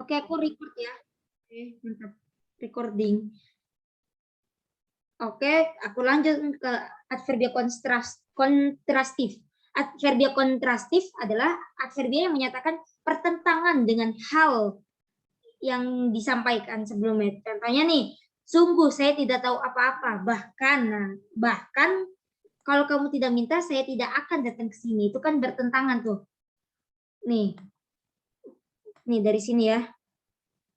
Oke, aku record ya. Oke, mantap. Recording. Oke, aku lanjut ke adverbia kontrastif. Adverbia kontrastif adalah adverbia yang menyatakan pertentangan dengan hal yang disampaikan sebelumnya. Contohnya nih, sungguh saya tidak tahu apa-apa. Bahkan kalau kamu tidak minta, saya tidak akan datang ke sini. Itu kan bertentangan tuh. Nih dari sini ya.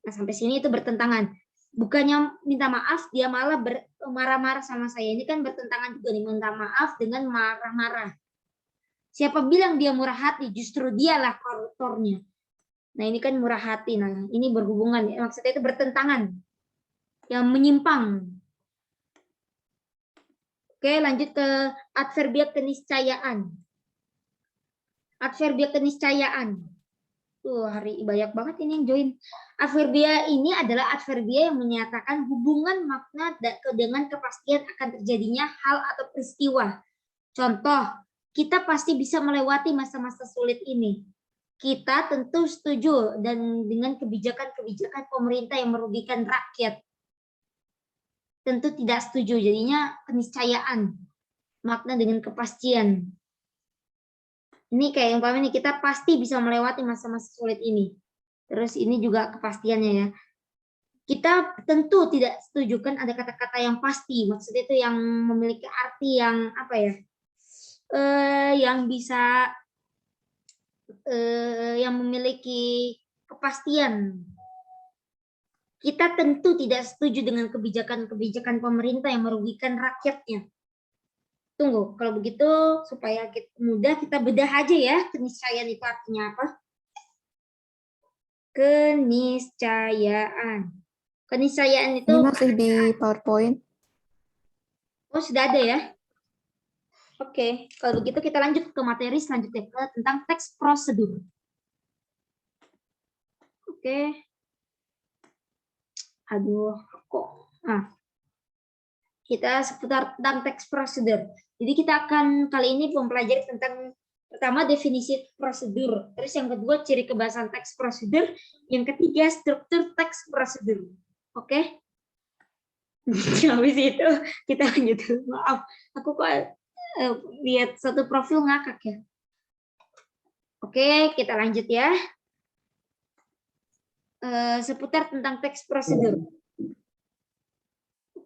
Nah, sampai sini itu bertentangan. Bukannya minta maaf, dia malah marah-marah sama saya. Ini kan bertentangan juga nih, minta maaf dengan marah-marah. Siapa bilang dia murah hati? Justru dialah koruptornya. Nah, ini kan murah hati. Nah, ini berhubungan. Maksudnya itu bertentangan. Yang menyimpang. Oke, lanjut ke adverbia keniscayaan. Adverbia keniscayaan. Tuh, hari banyak banget ini yang join. Adverbia ini adalah adverbia yang menyatakan hubungan makna dengan kepastian akan terjadinya hal atau peristiwa. Contoh, kita pasti bisa melewati masa-masa sulit ini. Kita tentu setuju dan dengan kebijakan-kebijakan pemerintah yang merugikan rakyat. Tentu tidak setuju, jadinya keniscayaan. Makna dengan kepastian. Ini kayak yang pertama nih, kita pasti bisa melewati masa-masa sulit ini. Terus ini juga kepastiannya ya. Kita tentu tidak setuju kan ada kata-kata yang pasti. Maksudnya itu yang memiliki arti yang apa ya? Yang bisa yang memiliki kepastian. Kita tentu tidak setuju dengan kebijakan-kebijakan pemerintah yang merugikan rakyatnya. Tunggu, kalau begitu supaya mudah kita bedah aja ya, keniscayaan itu artinya apa? Keniscayaan. Keniscayaan itu Ini masih di PowerPoint. Oh, sudah ada ya? Oke, kalau begitu kita lanjut ke materi selanjutnya tentang teks prosedur. Oke. Aduh, kok. Nah, kita seputar tentang teks prosedur. Jadi kita akan kali ini mempelajari tentang pertama definisi prosedur, terus yang kedua ciri kebahasan teks prosedur, yang ketiga struktur teks prosedur. Oke? Habis itu kita lanjut. Maaf, aku kok lihat satu profil ngakak ya. Oke, kita lanjut ya. Seputar tentang teks prosedur.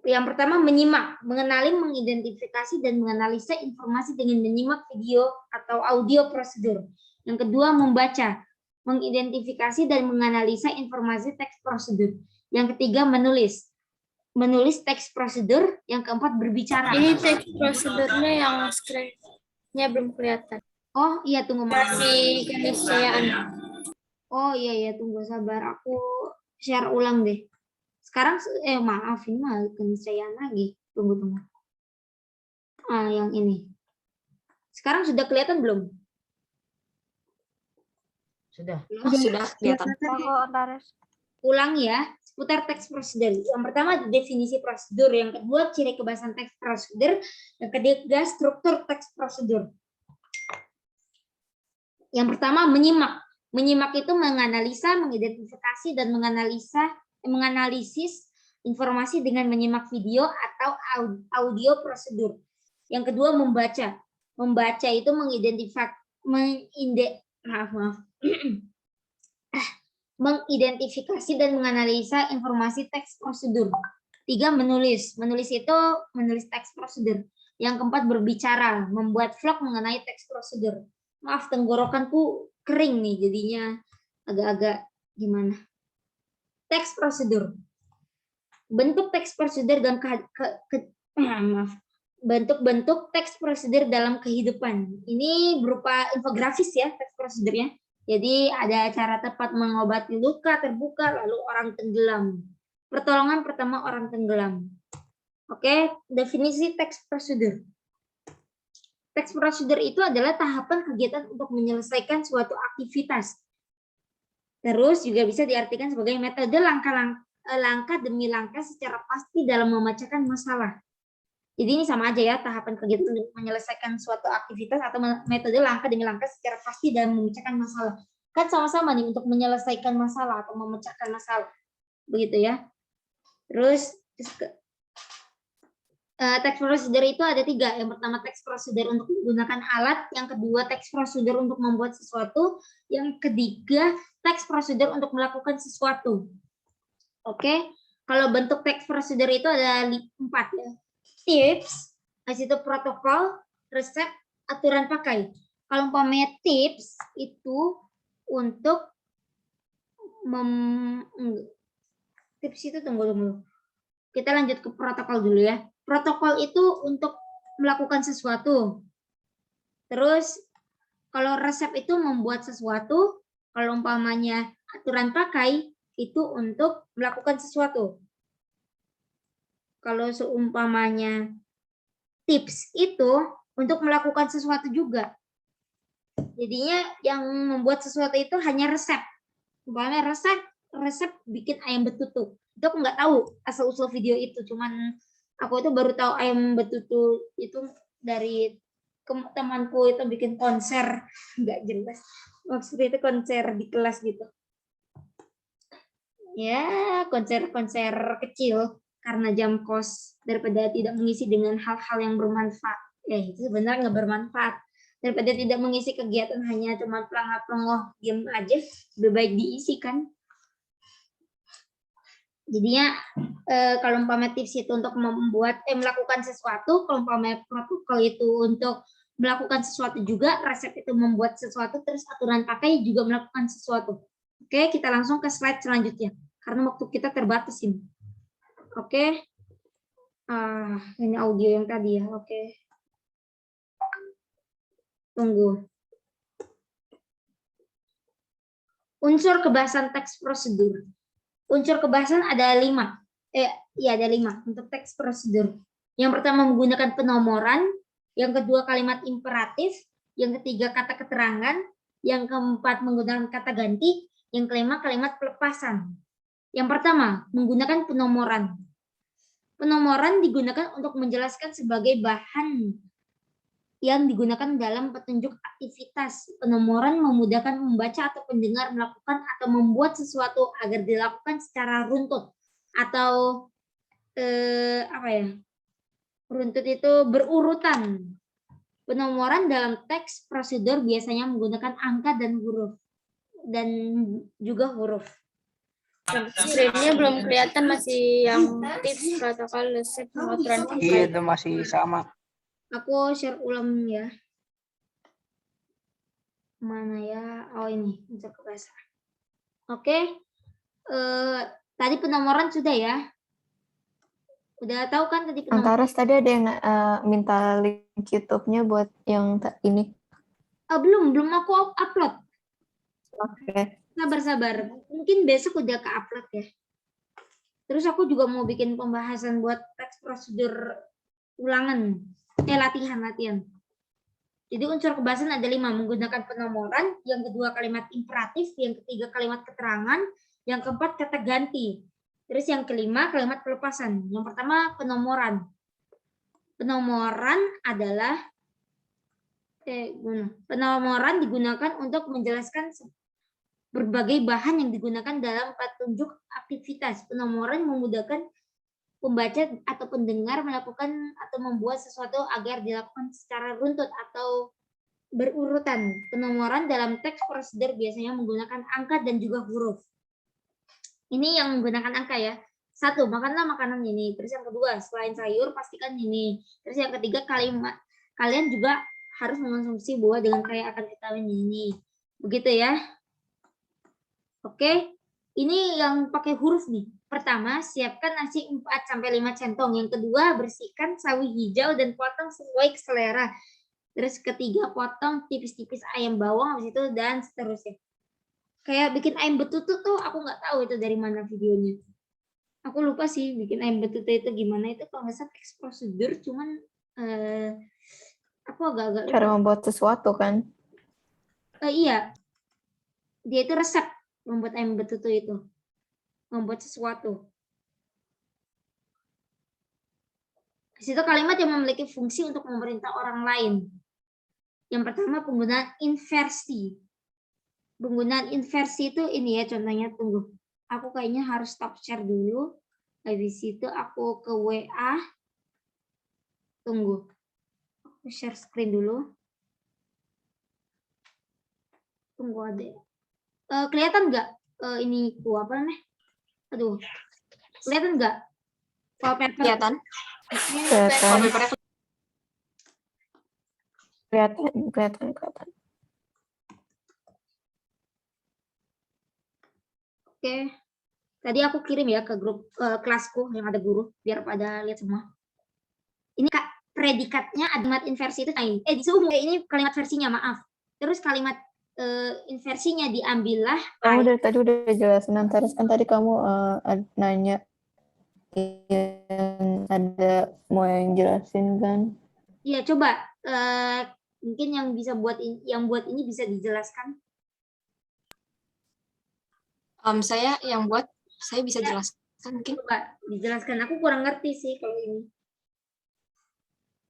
Yang pertama menyimak, mengenali, mengidentifikasi dan menganalisa informasi dengan menyimak video atau audio prosedur. Yang kedua membaca, mengidentifikasi dan menganalisa informasi teks prosedur. Yang ketiga menulis, teks prosedur. Yang keempat berbicara. Ini teks prosedurnya yang screen-nya belum kelihatan. Oh iya, tunggu Masih keniscayaan. Oh iya tunggu sabar, aku share ulang deh. Sekarang maaf ini mah keniscayaan lagi. Tunggu. Yang ini. Sekarang sudah kelihatan belum? Sudah kelihatan. kelihatan. Ulang ya, seputar teks prosedur. Yang pertama definisi prosedur, yang kedua ciri kebahasan teks prosedur, yang ketiga struktur teks prosedur. Yang pertama menyimak. Menyimak itu menganalisa, mengidentifikasi dan menganalisis informasi dengan menyimak video atau audio prosedur. Yang kedua membaca. Membaca itu mengidentifikasi dan menganalisa informasi teks prosedur. Tiga menulis. Menulis itu menulis teks prosedur. Yang keempat berbicara, membuat vlog mengenai teks prosedur. Maaf, tenggorokanku kering nih, jadinya agak-agak gimana. Teks prosedur. Bentuk teks prosedur dan bentuk-bentuk teks prosedur dalam kehidupan. Ini berupa infografis ya teks prosedurnya. Jadi ada cara tepat mengobati luka terbuka lalu orang tenggelam. Pertolongan pertama orang tenggelam. Oke, definisi teks prosedur. Teks prosedur itu adalah tahapan kegiatan untuk menyelesaikan suatu aktivitas. Terus juga bisa diartikan sebagai metode langkah demi langkah secara pasti dalam memecahkan masalah. Jadi ini sama aja ya, tahapan kegiatan untuk menyelesaikan suatu aktivitas atau metode langkah demi langkah secara pasti dalam memecahkan masalah. Kan sama-sama nih untuk menyelesaikan masalah atau memecahkan masalah. Begitu ya. Terus text procedure itu ada 3. Yang pertama text procedure untuk menggunakan alat, yang kedua text procedure untuk membuat sesuatu, yang ketiga text procedure untuk melakukan sesuatu. Oke, kalau bentuk text procedure itu ada 4 ya. Tips, habis itu protokol, resep, aturan pakai. Kalau umpamanya tips itu untuk tips itu tunggu dulu. Kita lanjut ke protokol dulu ya. Protokol itu untuk melakukan sesuatu. Terus kalau resep itu membuat sesuatu, kalau umpamanya aturan pakai itu untuk melakukan sesuatu. Kalau seumpamanya tips itu untuk melakukan sesuatu juga. Jadinya yang membuat sesuatu itu hanya resep. Umpamanya resep bikin ayam betutu. Itu aku nggak tahu asal-usul video itu, cuman aku itu baru tahu ayam betutu itu dari temanku itu bikin konser, nggak jelas. Maksudnya itu konser di kelas gitu. Ya, konser-konser kecil karena jam kos, daripada tidak mengisi dengan hal-hal yang bermanfaat. Ya, itu sebenarnya nggak bermanfaat. Daripada tidak mengisi kegiatan hanya cuma pelangap-pelongoh game aja, lebih baik diisi kan. Jadinya kalau umpamanya tips itu untuk melakukan sesuatu, kalau umpamanya protokol itu untuk melakukan sesuatu juga, resep itu membuat sesuatu, terus aturan pakai juga melakukan sesuatu. Oke, kita langsung ke slide selanjutnya karena waktu kita terbatas ini. Oke, ini audio yang tadi ya. Oke, tunggu. Unsur kebahasan teks prosedur. Unsur kebahasan ada 5. Ada 5 untuk teks prosedur. Yang pertama menggunakan penomoran, yang kedua kalimat imperatif, yang ketiga kata keterangan, yang keempat menggunakan kata ganti, yang kelima kalimat pelepasan. Yang pertama menggunakan penomoran. Penomoran digunakan untuk menjelaskan sebagai bahan yang digunakan dalam petunjuk aktivitas. Penomoran memudahkan membaca atau pendengar melakukan atau membuat sesuatu agar dilakukan secara runtut atau runtut itu berurutan. Penomoran dalam teks prosedur biasanya menggunakan angka dan huruf juga huruf. Screen-nya belum kelihatan, masih yang tips, protokol, resep, aturan pakai. Iya, itu masih sama. Aku share ulang ya. Mana ya? Oh ini, unsur kebahasan. Oke. Tadi penomoran sudah ya. Udah tahu kan tadi penomoran? Antares tadi ada yang minta link YouTube-nya buat yang ini. Belum aku upload. Oke. Sabar. Mungkin besok udah ke-upload ya. Terus aku juga mau bikin pembahasan buat teks prosedur ulangan. Latihan. Jadi unsur kebahasan ada 5, menggunakan penomoran, yang kedua kalimat imperatif, yang ketiga kalimat keterangan, yang keempat kata ganti. Terus yang kelima kalimat pelepasan. Yang pertama penomoran. Penomoran adalah penomoran digunakan untuk menjelaskan berbagai bahan yang digunakan dalam petunjuk aktivitas. Penomoran memudahkan pembaca atau pendengar melakukan atau membuat sesuatu agar dilakukan secara runtut atau berurutan. Penomoran dalam teks prosedur biasanya menggunakan angka dan juga huruf. Ini yang menggunakan angka ya. 1, makanlah makanan ini. Terus yang kedua, selain sayur pastikan ini. Terus yang ketiga, kalian juga harus mengonsumsi buah dengan kaya akan vitamin ini. Begitu ya. Oke. Ini yang pakai huruf nih. Pertama, siapkan nasi 4-5 centong. Yang kedua, bersihkan sawi hijau dan potong sesuai selera. Terus ketiga, potong tipis-tipis ayam bawang, habis itu dan seterusnya. Kayak bikin ayam betutu tuh aku nggak tahu itu dari mana videonya. Aku lupa sih bikin ayam betutu itu gimana. Itu kalau nggak salah teks prosedur, cuman aku agak-agak lupa. Cara membuat sesuatu kan? Iya. Dia itu resep membuat ayam betutu itu. Membuat sesuatu. Di situ kalimat yang memiliki fungsi untuk memerintah orang lain. Yang pertama penggunaan inversi. Penggunaan inversi itu ini ya contohnya, tunggu. Aku kayaknya harus stop share dulu. Habis itu aku ke WA. Tunggu. Aku share screen dulu. Tunggu ada. Kelihatan nggak ini apa namanya? Aduh. Kelihatan nggak? Wallpaper. Kelihatan. Kelihatan. Kelihatan. Oke. Tadi aku kirim ya ke grup kelasku yang ada guru biar pada lihat semua. Ini Kak, predikatnya kalimat inversi itu di semua ini kalimat versinya, maaf. Terus kalimat inversinya diambillah. Kamu dari tadi udah jelasin, terus kan tadi kamu nanya ada mau yang jelasin kan? Iya, coba mungkin yang bisa buat ini bisa dijelaskan. Saya bisa jelaskan mungkin. Coba dijelaskan, aku kurang ngerti sih kalau ini.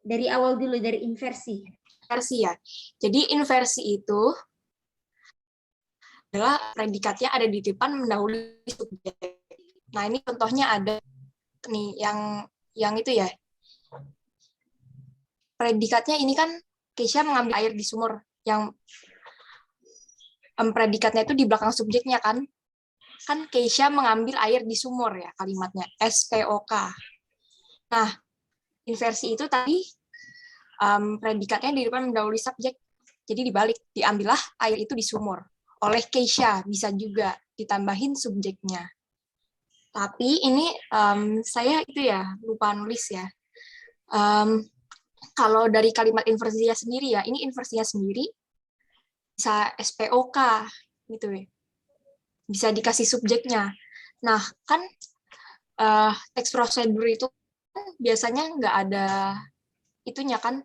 Dari awal dulu, dari inversi. Inversi ya. Jadi inversi itu adalah predikatnya ada di depan mendahului subjek. Nah, ini contohnya ada nih yang itu ya. Predikatnya ini kan Keisha mengambil air di sumur, yang predikatnya itu di belakang subjeknya kan. Kan Keisha mengambil air di sumur ya kalimatnya, SPOK. Nah, inversi itu tadi predikatnya di depan mendahului subjek. Jadi dibalik, diambillah air itu di sumur. Oleh Keisha, bisa juga ditambahin subjeknya. Tapi ini saya itu ya, lupa nulis ya. Kalau dari kalimat inversinya sendiri ya, ini inversinya sendiri, bisa SPOK, gitu ya. Bisa dikasih subjeknya. Nah, kan teks prosedur itu biasanya nggak ada itunya kan,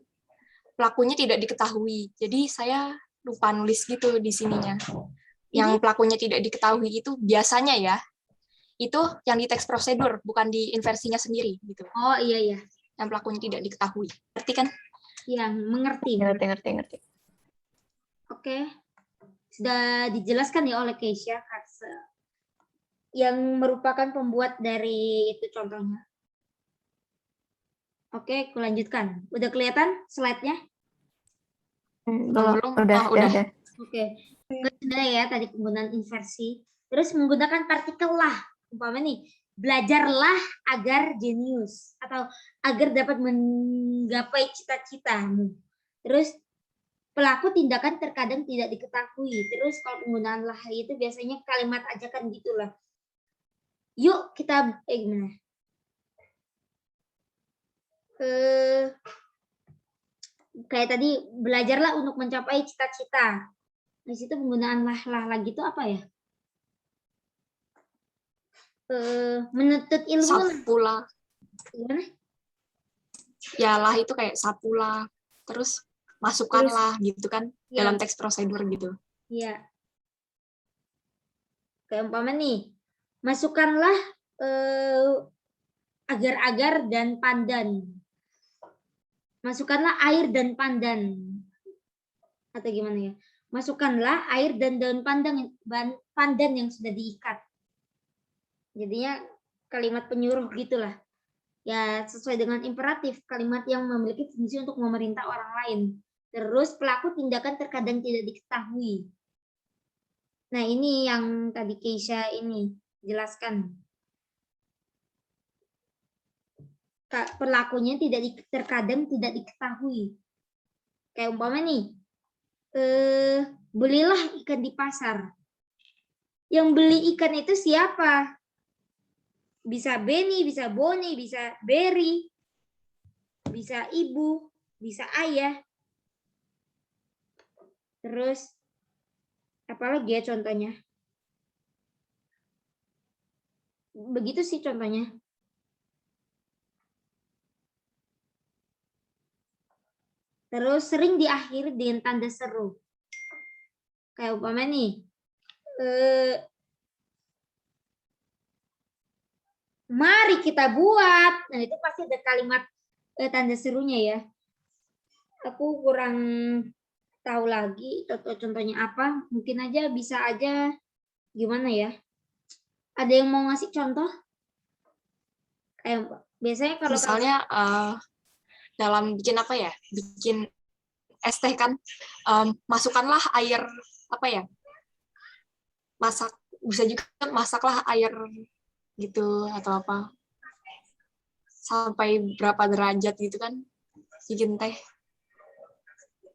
pelakunya tidak diketahui. Jadi saya lupa nulis gitu di sininya. Yang pelakunya tidak diketahui itu biasanya ya, itu yang di teks prosedur, bukan di inversinya sendiri gitu. Oh iya. Yang pelakunya tidak diketahui. Ngerti kan? Yang mengerti. Ngerti. Oke. Sudah dijelaskan ya oleh Keisha yang merupakan pembuat dari itu contohnya. Oke, aku lanjutkan. Udah kelihatan slide-nya? Belum. Udah. Oke. Sudah ya tadi penggunaan inversi. Terus menggunakan partikel lah. Umpama nih, belajarlah agar jenius atau agar dapat menggapai cita-citamu. Terus pelaku tindakan terkadang tidak diketahui. Terus kalau penggunaan lah itu biasanya kalimat ajakan gitulah. Yuk kita gimana? Kayak tadi belajarlah untuk mencapai cita-cita. Di situ penggunaan lah lagi itu apa ya? Menuntut ilmu. Sapula. Gimana? Ya lah itu kayak sapula. Terus masukkanlah gitu kan ya, dalam teks prosedur gitu. Iya. Kayak umpama nih, masukkanlah agar-agar dan pandan. Masukkanlah air dan pandan. Atau gimana ya? Masukkanlah air dan daun pandan yang sudah diikat. Jadinya kalimat penyuruh gitulah. Ya sesuai dengan imperatif, kalimat yang memiliki fungsi untuk memerintah orang lain. Terus pelaku tindakan terkadang tidak diketahui. Nah ini yang tadi Keisha ini jelaskan. Pelakunya terkadang tidak diketahui. Kayak umpama nih, belilah ikan di pasar. Yang beli ikan itu siapa? Bisa Beni, bisa Boni, bisa Berry, bisa ibu, bisa ayah. Terus apalagi ya contohnya? Begitu sih contohnya. Terus sering diakhiri dengan tanda seru. Kayak umpama nih, mari kita buat. Nah itu pasti ada kalimat tanda serunya ya. Aku kurang tahu lagi contoh-contohnya apa, mungkin aja bisa aja gimana ya? Ada yang mau ngasih contoh? Kayak biasanya kalau Misalnya dalam bikin apa ya? Bikin es teh kan, masukkanlah air apa ya? Masak, bisa juga masaklah air gitu atau apa? Sampai berapa derajat gitu kan? Bikin teh.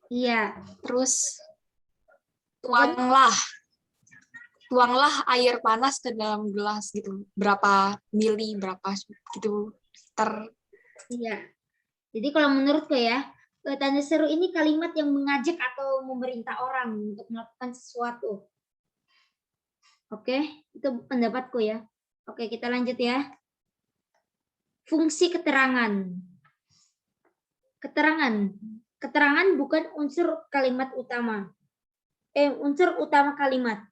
iya, Terus pokoknya tuanglah air panas ke dalam gelas gitu. Berapa mili, berapa gitu. iya. Jadi kalau menurutku ya, tanda seru ini kalimat yang mengajak atau memerintah orang untuk melakukan sesuatu. Oke, itu pendapatku ya. Oke, kita lanjut ya. Fungsi keterangan. Keterangan bukan unsur kalimat utama. Unsur utama kalimat.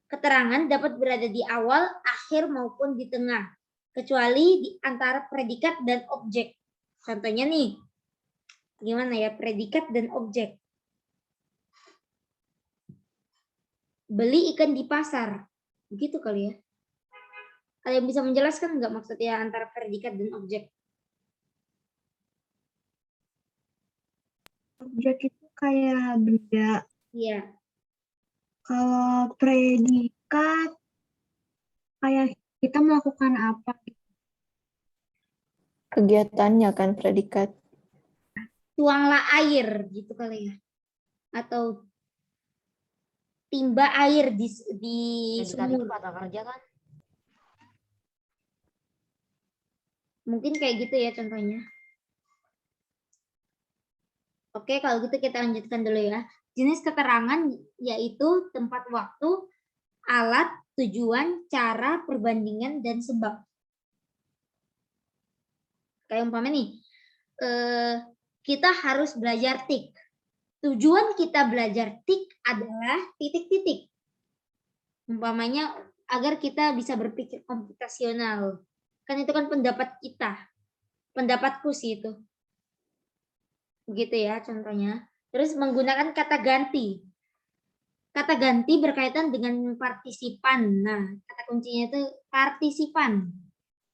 Keterangan dapat berada di awal, akhir maupun di tengah, kecuali di antara predikat dan objek. Contohnya nih, gimana ya predikat dan objek? Beli ikan di pasar, begitu kali ya? Ada yang bisa menjelaskan nggak maksudnya antara predikat dan objek? Objek itu kayak benda. Iya, Kalau predikat kayak kita melakukan apa? Kegiatannya kan predikat. tuanglah air gitu kali ya, atau timba air di sumur. kerja kan. Mungkin kayak gitu ya contohnya. Oke, kalau gitu kita lanjutkan dulu ya. Jenis keterangan yaitu tempat waktu, alat, tujuan, cara, perbandingan, dan sebab. Kayak umpama nih, kita harus belajar tik. Tujuan kita belajar tik adalah titik-titik. Umpamanya agar kita bisa berpikir komputasional. Kan itu kan pendapat kita. Pendapatku sih itu. Begitu ya contohnya. Terus menggunakan kata ganti. Kata ganti berkaitan dengan partisipan. Nah, kata kuncinya itu partisipan.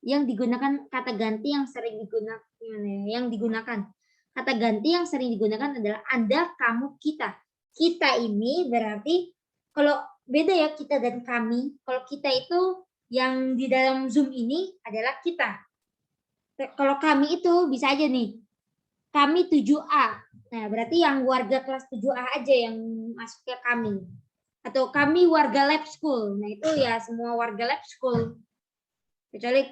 Yang digunakan kata ganti yang sering digunakan. Yang digunakan. Kata ganti yang sering digunakan adalah Anda, kamu, kita. Kita ini berarti kalau beda ya kita dan kami. Kalau kita itu yang di dalam Zoom ini adalah kita. Kalau kami itu bisa aja nih. Kami 7A. Nah, berarti yang warga kelas 7A aja yang masuk ke kami. Atau kami warga lab school. Nah, itu ya semua warga lab school. Kecuali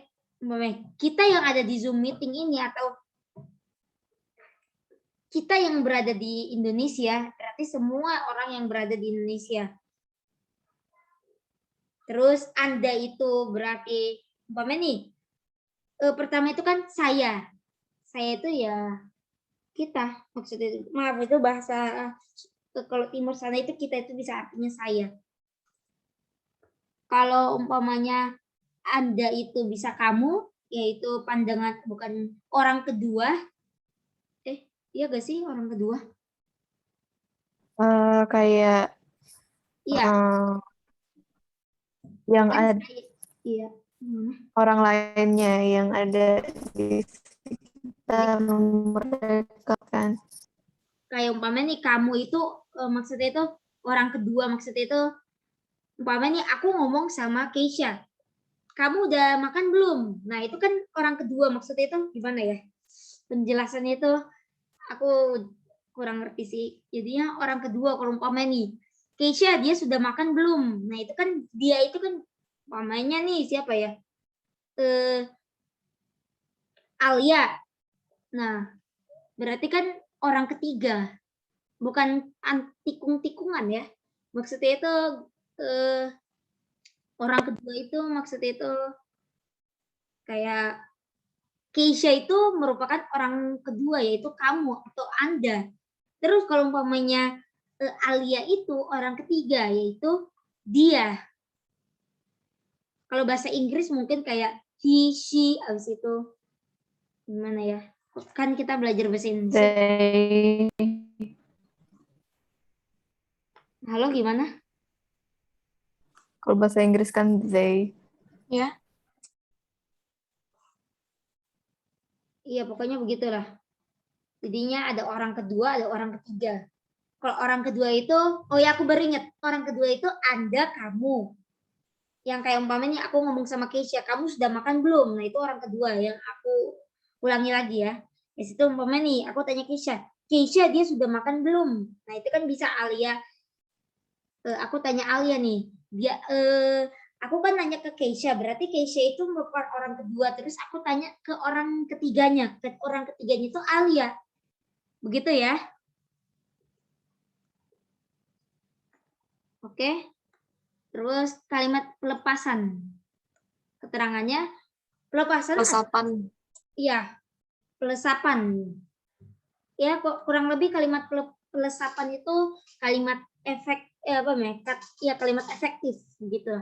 kita yang ada di Zoom meeting ini atau kita yang berada di Indonesia, berarti semua orang yang berada di Indonesia. Terus Anda itu berarti, umpamanya nih, pertama itu kan saya. Saya itu ya kita, maksudnya, maaf itu bahasa, kalau timur sana itu kita itu bisa artinya saya. Kalau umpamanya Anda itu bisa kamu, yaitu pandangan, bukan orang kedua. Iya gak sih orang kedua? Kayak Iya. yang Kan ada iya. orang lainnya yang ada di sekitar mereka kan. Kayak umpamanya nih kamu itu maksudnya itu orang kedua, maksudnya itu umpamanya nih aku ngomong sama Keisha. Kamu udah makan belum? Nah, itu kan orang kedua, maksudnya itu gimana ya? Penjelasannya itu aku kurang ngerti sih. Jadinya orang kedua kalau umpamanya nih Keisha dia sudah makan belum? Nah, itu kan dia itu kan umpamanya nih siapa ya? Alia. Nah, berarti kan orang ketiga. Bukan tikung-tikungan ya. Maksudnya itu orang kedua itu maksudnya itu kayak Keisha itu merupakan orang kedua yaitu kamu atau Anda. Terus kalau umpamanya Alia itu orang ketiga yaitu dia. Kalau bahasa Inggris mungkin kayak he, she, abis itu gimana ya? Kan kita belajar bahasa Indonesia. Halo, gimana? Kalau bahasa Inggris kan they. Ya. Iya, pokoknya begitulah. Jadinya ada orang kedua, ada orang ketiga. Kalau orang kedua itu, oh ya aku baru ingat, orang kedua itu Anda, kamu. Yang kayak umpamanya aku ngomong sama Keisha, kamu sudah makan belum? Nah itu orang kedua yang aku ulangi lagi ya. Di situ umpamanya nih, aku tanya Keisha, Keisha dia sudah makan belum? Nah itu kan bisa Alia. Aku tanya Alia nih, dia aku kan nanya ke Keisha, berarti Keisha itu merupakan orang kedua. Terus aku tanya ke orang ketiganya, itu Alia. Begitu ya? Oke. Terus kalimat pelepasan. Keterangannya pelepasan. Resapan. Iya, pelesapan. Ya, kok kurang lebih kalimat pelesapan itu kalimat kalimat efektif gitu.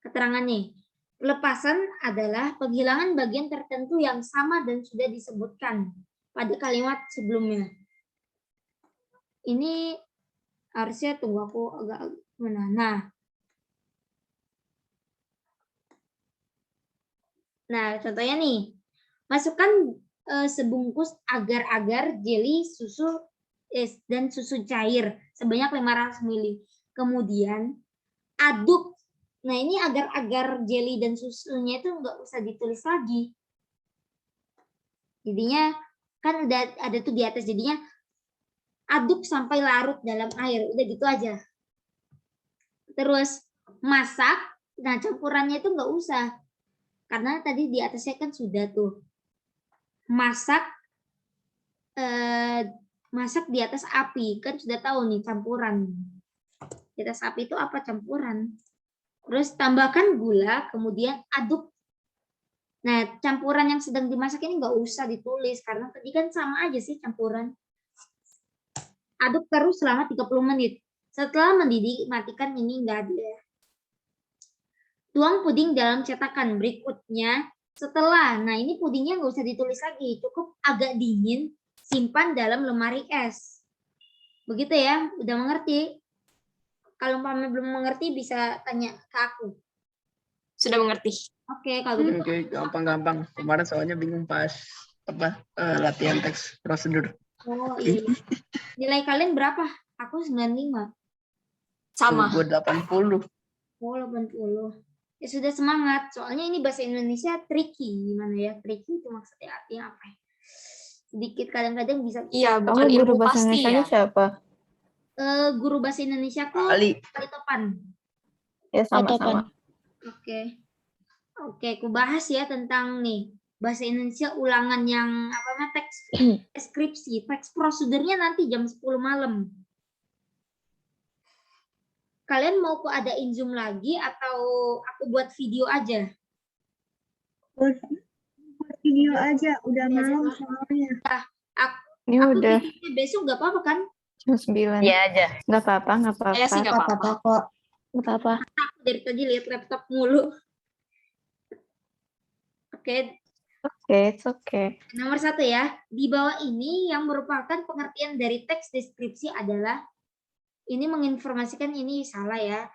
Keterangannya. Pelepasan adalah penghilangan bagian tertentu yang sama dan sudah disebutkan pada kalimat sebelumnya. Ini harusnya tunggu aku agak mana. Nah, contohnya nih, masukkan sebungkus agar-agar jeli susu dan susu cair sebanyak 500 ml. Kemudian aduk. Nah, ini agar-agar jeli dan susunya itu nggak usah ditulis lagi. Jadinya kan ada tuh di atas, jadinya aduk sampai larut dalam air. Udah gitu aja. Terus masak. Nah, campurannya itu nggak usah. Karena tadi di atasnya kan sudah tuh. Masak di atas api. Kan sudah tahu nih campuran. Di atas api itu apa campuran? Terus tambahkan gula, kemudian aduk. Nah, campuran yang sedang dimasak ini nggak usah ditulis. Karena tadi kan sama aja sih campuran. Aduk terus selama 30 menit. Setelah mendidih, matikan ini nggak ada. Tuang puding dalam cetakan berikutnya. Setelah, nah ini pudingnya nggak usah ditulis lagi. Cukup agak dingin, simpan dalam lemari es. Begitu ya, udah mengerti? Kalau umpamanya belum mengerti bisa tanya ke aku. Sudah mengerti. Oke, kalau gitu. Oke, gampang-gampang. Kemarin soalnya bingung pas latihan teks prosedur. Oh iya. Nilai kalian berapa? Aku 95. Sama. Gue 80. Oh 80. Ya sudah semangat. Soalnya ini bahasa Indonesia tricky. Gimana ya? Tricky itu maksudnya artinya apa? Sedikit kadang-kadang bisa. Iya, bukan Kamu guru ilmu bahasa pasti Indonesia ya. siapa? Guru bahasa Indonesia aku Ali. Topan. Ya sama-sama. Oke. Oke, aku bahas ya tentang nih bahasa Indonesia ulangan yang apa namanya teks deskripsi, teks prosedurnya nanti jam 10 malam. Kalian mau aku adain Zoom lagi atau aku buat video aja? Buat video aja, udah malam soalnya. Ini Aku udah videonya besok nggak apa-apa kan? jam 9. Iya aja. Nggak apa-apa, nggak apa-apa. Saya sih nggak apa-apa. Apa-apa kok. Nggak apa-apa. Aku dari tadi lihat laptop mulu. Oke, Oke, it's okay. nomor 1 ya. Di bawah ini yang merupakan pengertian dari teks deskripsi adalah ini menginformasikan ini salah ya.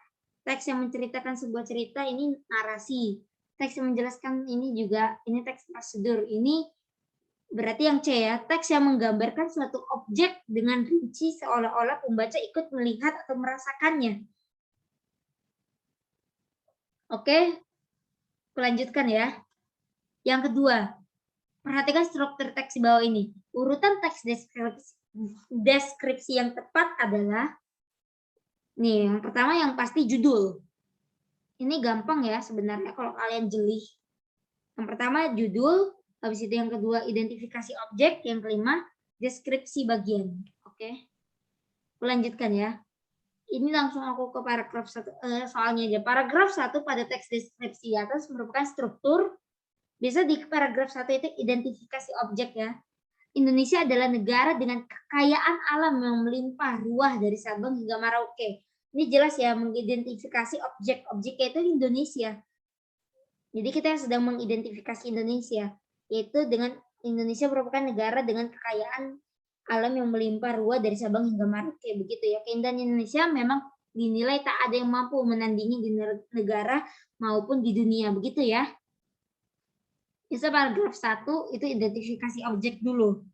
Teks yang menceritakan sebuah cerita ini narasi. Teks yang menjelaskan ini juga ini teks prosedur. Ini berarti yang C ya. Teks yang menggambarkan suatu objek dengan rinci seolah-olah pembaca ikut melihat atau merasakannya. Oke, aku lanjutkan ya. Yang kedua, perhatikan struktur teks di bawah ini. Urutan teks deskripsi yang tepat adalah nih, yang pertama yang pasti judul. Ini gampang ya sebenarnya kalau kalian jeli. Yang pertama judul, habis itu yang kedua identifikasi objek, yang kelima deskripsi bagian. Oke. Aku lanjutkan ya. Ini langsung aku ke paragraf 1 soalnya aja. Paragraf 1 pada teks deskripsi atas merupakan struktur. Bisa di paragraf 1 itu identifikasi objek ya. Indonesia adalah negara dengan kekayaan alam yang melimpah ruah dari Sabang hingga Merauke. Ini jelas ya mengidentifikasi objek-objeknya itu Indonesia. Jadi kita sedang mengidentifikasi Indonesia, yaitu dengan Indonesia merupakan negara dengan kekayaan alam yang melimpah ruah dari Sabang hingga Merauke. Begitu ya. Keindahan Indonesia memang dinilai tak ada yang mampu menandingi di negara maupun di dunia, begitu ya. Itu paragraf 1 itu identifikasi objek dulu.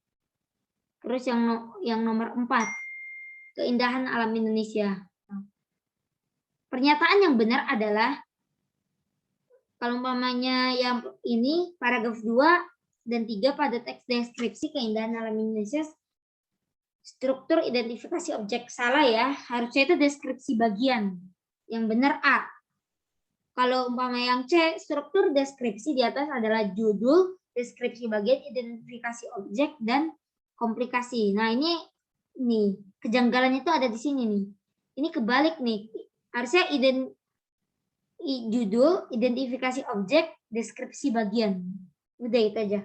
Terus yang nomor 4, keindahan alam Indonesia. Pernyataan yang benar adalah kalau umpamanya yang ini paragraf 2 dan 3 pada teks deskripsi keindahan alam Indonesia, struktur identifikasi objek, salah ya, harusnya itu deskripsi bagian. Yang benar A. Kalau umpama yang C, struktur deskripsi di atas adalah judul, deskripsi bagian, identifikasi objek, dan komplikasi. Nah ini nih kejanggalannya itu ada di sini nih. Ini kebalik nih. Harusnya judul, identifikasi objek, deskripsi bagian. Udah itu aja.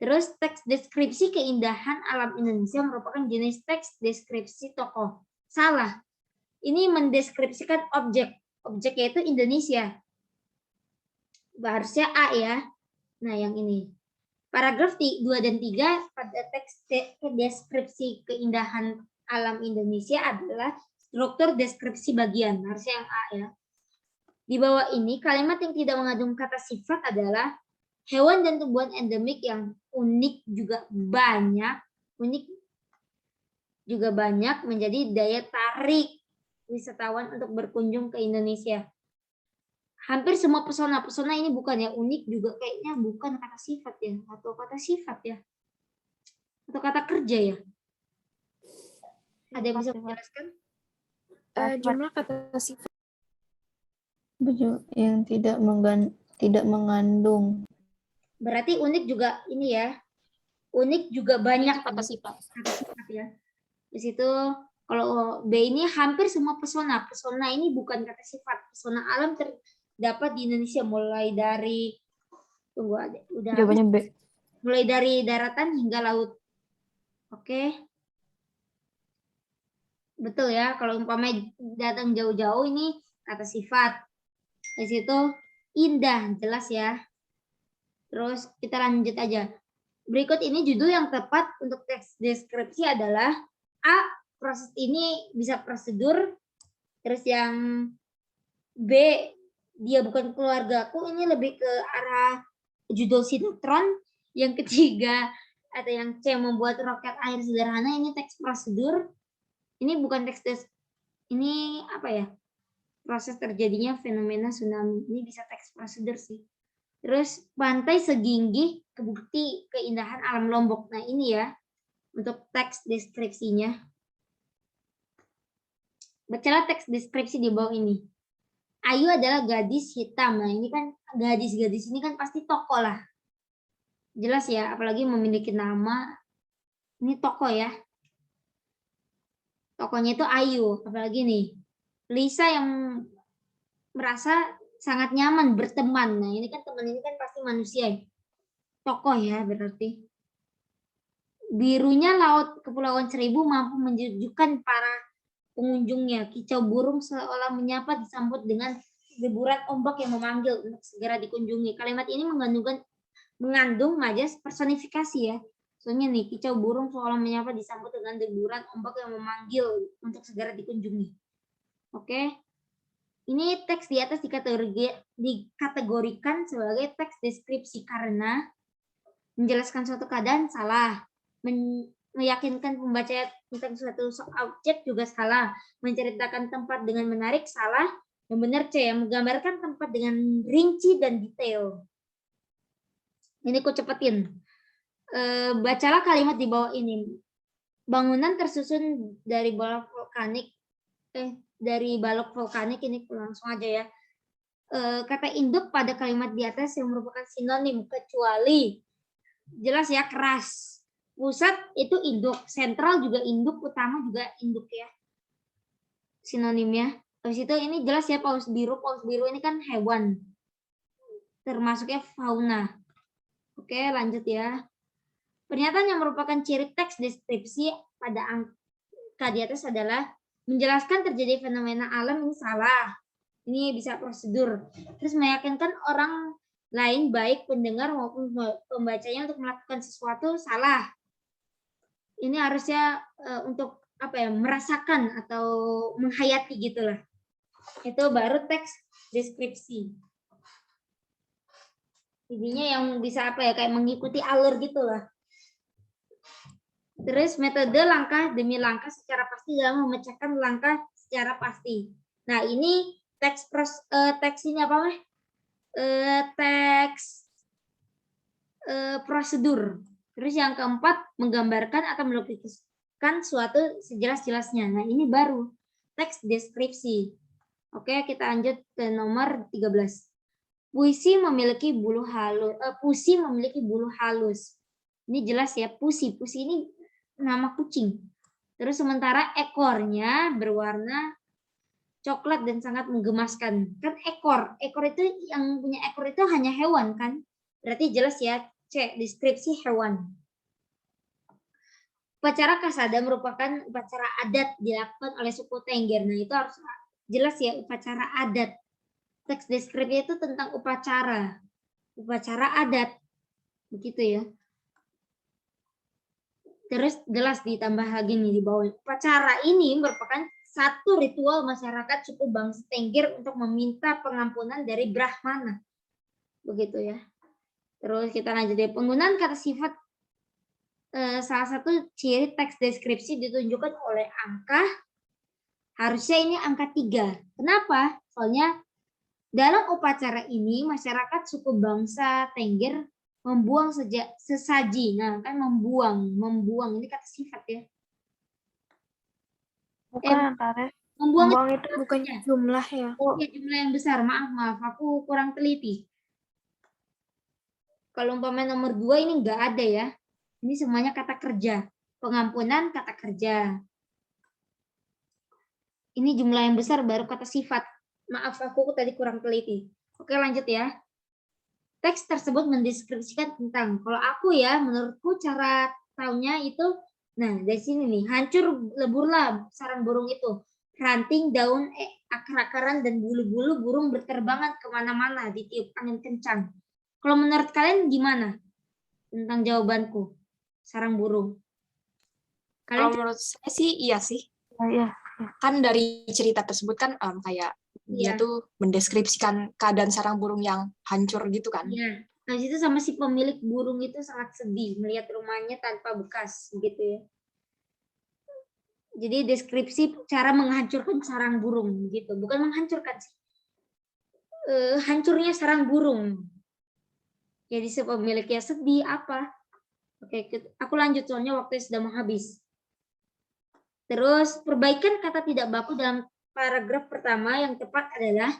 Terus teks deskripsi keindahan alam Indonesia merupakan jenis teks deskripsi tokoh. Salah. Ini mendeskripsikan objek. Objeknya itu Indonesia. Harusnya A ya. Nah yang ini. Paragraf 2 dan 3 pada teks deskripsi keindahan alam Indonesia adalah struktur deskripsi bagian. Harusnya yang A ya. Di bawah ini kalimat yang tidak mengandung kata sifat adalah hewan dan tumbuhan endemik yang unik juga banyak menjadi daya tarik wisatawan untuk berkunjung ke Indonesia. Hampir semua pesona ini bukan ya, unik juga kayaknya bukan kata sifat ya, atau kata sifat ya, atau kata kerja ya. Ada yang bisa menjelaskan? Jumlah kata sifat. Yang tidak mengandung. Berarti unik juga ini ya. Unik juga banyak Kata sifat. kata sifat ya. Di situ kalau B ini hampir semua pesona. Pesona ini bukan kata sifat. Pesona alam terdapat di Indonesia mulai dari Jawabannya B. mulai dari daratan hingga laut. Oke. Betul ya, kalau umpamanya datang jauh-jauh ini kata sifat. Di situ indah, jelas ya. Terus kita lanjut aja. Berikut ini judul yang tepat untuk teks deskripsi adalah A. Proses ini bisa prosedur. Terus yang B. Dia bukan keluargaku. Ini lebih ke arah judul sinetron. Yang ketiga atau yang C. Membuat roket air sederhana. Ini teks prosedur. Ini bukan teks ini apa ya? Proses terjadinya fenomena tsunami. Ini bisa teks prosedur sih. Terus pantai Seginggi kebukti keindahan alam Lombok. Nah ini ya untuk teks deskripsinya. Bacalah teks deskripsi di bawah ini. Ayu adalah gadis hitam. Nah ini kan gadis-gadis ini kan pasti tokoh lah. Jelas ya, apalagi memiliki nama. Ini tokoh ya. Tokohnya itu Ayu. Apalagi nih. Lisa yang merasa sangat nyaman berteman. Nah, ini kan teman ini kan pasti manusia. Tokoh ya berarti. Birunya laut Kepulauan Seribu mampu menjejukkan para pengunjungnya. Kicau burung seolah menyapa disambut dengan deburan ombak yang memanggil untuk segera dikunjungi. Kalimat ini mengandung majas personifikasi ya. Soalnya nih, kicau burung seolah menyapa disambut dengan deburan ombak yang memanggil untuk segera dikunjungi. Oke. Ini teks di atas dikategorikan sebagai teks deskripsi karena menjelaskan suatu keadaan salah, meyakinkan pembaca tentang suatu objek juga salah, menceritakan tempat dengan menarik salah, yang benar C, yang menggambarkan tempat dengan rinci dan detail. Ini aku cepetin. Bacalah kalimat di bawah ini. Bangunan tersusun dari balok vulkanik. Ini langsung aja ya. Kata induk pada kalimat di atas yang merupakan sinonim kecuali. Jelas ya, keras. Pusat itu induk, sentral juga induk, utama juga induk ya. Sinonimnya. Habis itu ini jelas ya paus biru. Paus biru ini kan hewan. Termasuknya fauna. Oke, lanjut ya. Pernyataan yang merupakan ciri teks deskripsi pada angka di atas adalah menjelaskan terjadi fenomena alam ini salah. Ini bisa prosedur. Terus meyakinkan orang lain baik pendengar maupun pembacanya untuk melakukan sesuatu salah. Ini harusnya untuk apa ya, merasakan atau menghayati gitulah. Itu baru teks deskripsi. Intinya yang bisa apa ya, kayak mengikuti alur gitulah. Terus metode langkah demi langkah secara pasti dalam memecahkan langkah secara pasti. Nah, ini teks ini apa mah? Teks prosedur. Terus yang keempat, menggambarkan atau melukiskan suatu sejelas-jelasnya. Nah, ini baru teks deskripsi. Oke, kita lanjut ke nomor 13. Puisi memiliki bulu halus. Pusi memiliki bulu halus. Ini jelas ya, pusi. Pusi ini nama kucing. Terus sementara ekornya berwarna coklat dan sangat menggemaskan. Kan ekor itu yang punya ekor itu hanya hewan kan? Berarti jelas ya, C, deskripsi hewan. Upacara kasada merupakan upacara adat dilakukan oleh suku Tengger. Nah, itu harus jelas ya, upacara adat. Teks deskripsi itu tentang upacara adat. Begitu ya. Terus jelas ditambah lagi nih di bawah. Upacara ini merupakan satu ritual masyarakat suku bangsa Tengger untuk meminta pengampunan dari Brahmana. Begitu ya. Terus kita lanjut deh. Penggunaan kata sifat salah satu ciri teks deskripsi ditunjukkan oleh angka. Harusnya ini angka 3. Kenapa? Soalnya dalam upacara ini masyarakat suku bangsa Tengger membuang sesaji. Nah, kan membuang ini kata sifat ya. Bukan antara. Membuang Itu Bukannya jumlah ya. ya, jumlah yang besar. Maaf, aku kurang teliti. Kalau umpamanya nomor 2 ini enggak ada ya. Ini semuanya kata kerja. Pengampunan kata kerja. Ini jumlah yang besar baru kata sifat. Maaf, aku tadi kurang teliti. Oke, lanjut ya. Teks tersebut mendeskripsikan tentang, kalau aku ya, menurutku cara taunya itu, nah dari sini nih, hancur leburlah sarang burung itu. Ranting, daun, akar-akaran, dan bulu-bulu burung berterbangan kemana-mana, ditiup angin kencang. Kalau menurut kalian gimana tentang jawabanku, sarang burung? Kalau menurut saya sih iya sih. Iya. Kan dari cerita tersebut kan kayak dia tuh mendeskripsikan keadaan sarang burung yang hancur gitu kan. Iya. Nah, itu sama si pemilik burung itu sangat sedih melihat rumahnya tanpa bekas gitu ya. Jadi deskripsi cara menghancurkan sarang burung gitu, bukan menghancurkan sih. Hancurnya sarang burung. Jadi si pemiliknya sedih apa? Oke, aku lanjut soalnya waktu sudah mau habis. Terus perbaikan kata tidak baku dalam paragraf pertama yang tepat adalah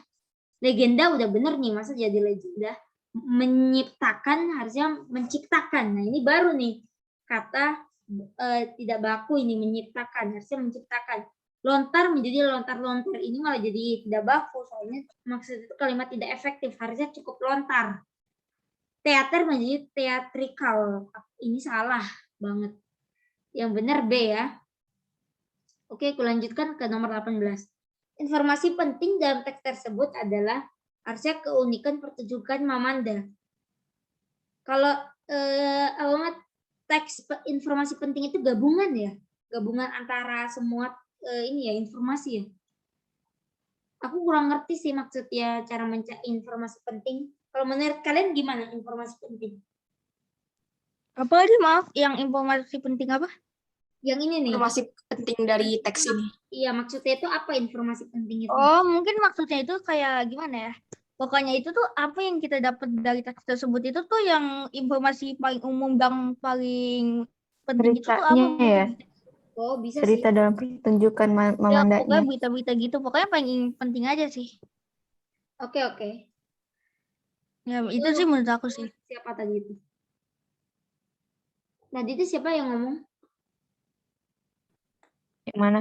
legenda udah bener nih, masa jadi legenda. Menyiptakan harusnya menciptakan. Nah, ini baru nih kata tidak baku ini, menyiptakan, harusnya menciptakan. Lontar menjadi lontar-lontar, ini malah jadi tidak baku, soalnya maksud itu kalimat tidak efektif, harusnya cukup lontar. Teater menjadi teatrikal, ini salah banget. Yang benar B ya. Oke, aku lanjutkan ke nomor 18. Informasi penting dalam teks tersebut adalah harusnya keunikan pertunjukan Mamanda. Kalau teks informasi penting itu gabungan ya, gabungan antara semua ini ya, informasi ya. Aku kurang ngerti sih maksudnya cara mencari informasi penting. Kalau menurut kalian gimana informasi penting? Apa aja maaf, yang informasi penting apa? Yang ini nih. Informasi penting dari teks ini. Iya, maksudnya itu apa informasi penting itu? Oh, mungkin maksudnya itu kayak gimana ya? Pokoknya itu tuh apa yang kita dapat dari teks tersebut itu tuh yang informasi paling umum dan paling penting itu tuh apa? Ceritanya ya. Oh, bisa Cerita sih. dalam pertunjukan Ya, Mamandanya. pokoknya berita-berita gitu. Pokoknya paling penting aja sih. Oke. Ya, itu sih menurut aku sih. Siapa tadi itu? Tadi itu siapa yang ngomong? Yang mana?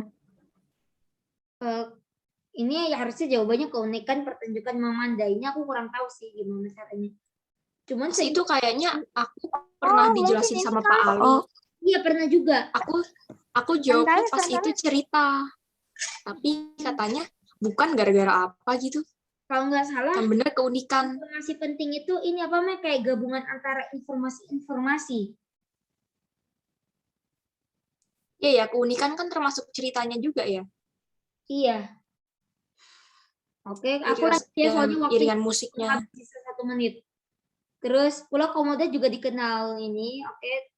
Ini ya harusnya jawabannya keunikan pertunjukan Mamanda. Ini aku kurang tahu sih gimana caranya. Cuman Itu kayaknya aku pernah dijelasin sama Pak Ali. Iya, pernah juga. Aku jawab pas itu cerita. Tapi katanya bukan gara-gara apa gitu. Kalau nggak salah, Yang bener keunikan. informasi penting itu ini apa namanya, kayak gabungan antara informasi-informasi. Iya ya, keunikan kan termasuk ceritanya juga ya. Iya. Oke, aku lanjut ya, Dengan soalnya waktu iringan musiknya. habis sisa 1 menit. Terus pulau komodo juga dikenal ini. Oke,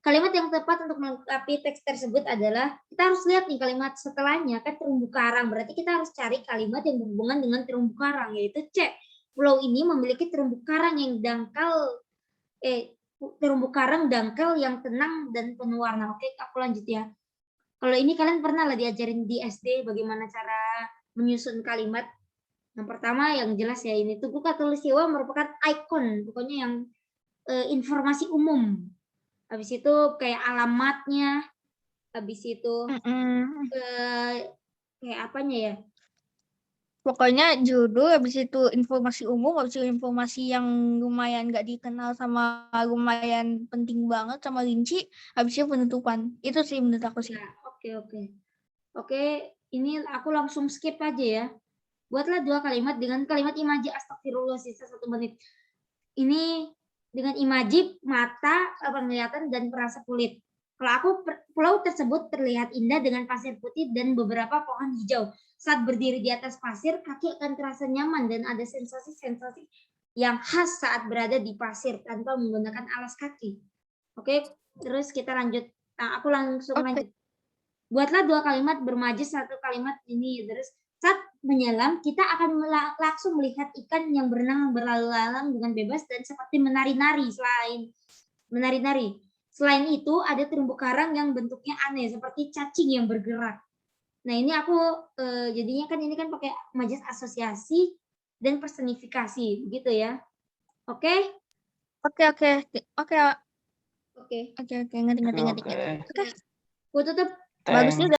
kalimat yang tepat untuk melengkapi teks tersebut adalah, kita harus lihat nih kalimat setelahnya, kan terumbu karang. Berarti kita harus cari kalimat yang berhubungan dengan terumbu karang, yaitu C. Pulau ini memiliki terumbu karang yang dangkal, terumbu karang dangkal yang tenang dan penuh warna. Oke, aku lanjut ya. Kalau ini kalian pernah lah diajarin di SD bagaimana cara menyusun kalimat. Yang pertama yang jelas ya, ini Tugu Katulistiwa merupakan ikon, pokoknya yang informasi umum. Habis itu kayak alamatnya, habis itu kayak apanya ya? Pokoknya judul, habis itu informasi umum, habis itu informasi yang lumayan nggak dikenal sama lumayan penting banget sama rinci, habis itu penutupan. Itu sih menurut aku sih. Ya, oke, ini aku langsung skip aja ya. Buatlah 2 kalimat dengan kalimat imaji. Astagfirullah, sisa 1 menit. Ini dengan imaji mata, penglihatan, dan perasa kulit. Kalau aku, pulau tersebut terlihat indah dengan pasir putih dan beberapa pohon hijau. Saat berdiri di atas pasir, kaki akan terasa nyaman dan ada sensasi-sensasi yang khas saat berada di pasir tanpa menggunakan alas kaki. Oke, terus kita lanjut. Nah, aku langsung lanjut. Buatlah 2 kalimat bermajes, 1 kalimat ini. Terus saat menyelam, kita akan langsung melihat ikan yang berenang berlalu-lalang dengan bebas dan seperti menari-nari. Selain itu, ada terumbu karang yang bentuknya aneh, seperti cacing yang bergerak. Nah, ini aku jadinya kan ini kan pakai majas asosiasi dan personifikasi, begitu ya. Oke? Oke, Oke. ngerti. Oke. Oke. Aku tutup. Bagus Thanks. juga.